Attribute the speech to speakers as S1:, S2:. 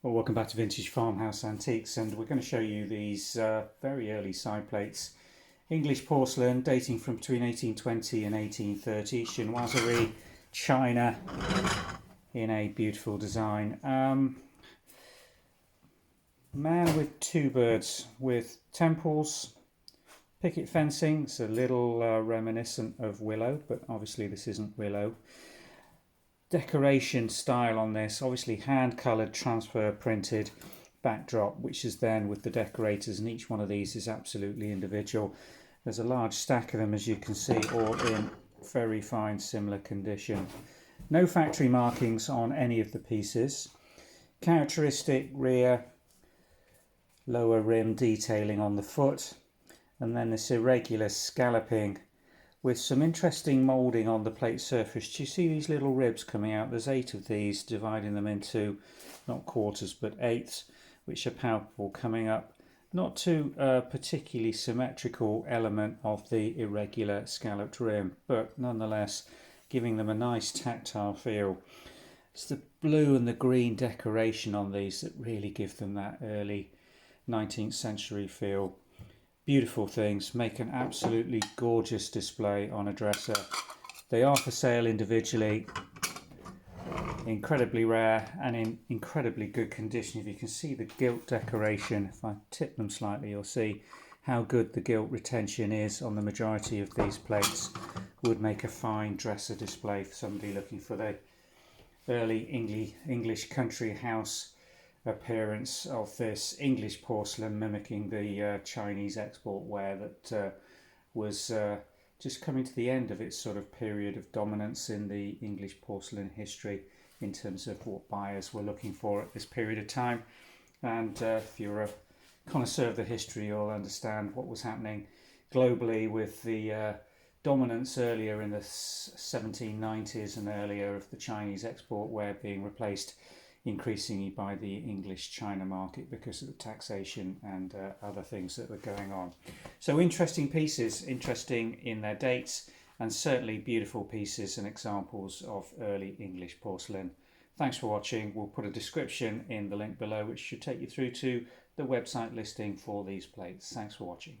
S1: Well, welcome back to Vintage Farmhouse Antiques, and we're going to show you these very early side plates. English porcelain dating from between 1820 and 1830, Chinoiserie, China, in a beautiful design. Man with two birds with temples, picket fencing. It's a little reminiscent of willow, but obviously this isn't willow. Decoration style on this, obviously hand coloured, transfer printed backdrop, which is then with the decorators, and each one of these is absolutely individual. There's a large stack of them, as you can see, all in very fine similar condition. No factory markings on any of the pieces. Characteristic rear lower rim detailing on the foot, and then this irregular scalloping with some interesting moulding on the plate surface. Do you see these little ribs coming out? There's 8 of these, dividing them into not quarters but eighths, which are palpable, coming up not to a particularly symmetrical element of the irregular scalloped rim, but nonetheless giving them a nice tactile feel. It's the blue and the green decoration on these that really give them that early 19th century feel. Beautiful things, make an absolutely gorgeous display on a dresser. They are for sale individually, incredibly rare and in incredibly good condition. If you can see the gilt decoration, if I tip them slightly, you'll see how good the gilt retention is on the majority of these plates. Would make a fine dresser display for somebody looking for the early English country house appearance of this English porcelain, mimicking the Chinese export ware that was just coming to the end of its sort of period of dominance in the English porcelain history in terms of what buyers were looking for at this period of time. And if you're a connoisseur of the history, you'll understand what was happening globally with the dominance earlier in the 1790s and earlier of the Chinese export ware being replaced increasingly by the English China market because of the taxation and other things that were going on. So interesting pieces, interesting in their dates, and certainly beautiful pieces and examples of early English porcelain. Thanks for watching. We'll put a description in the link below, which should take you through to the website listing for these plates. Thanks for watching.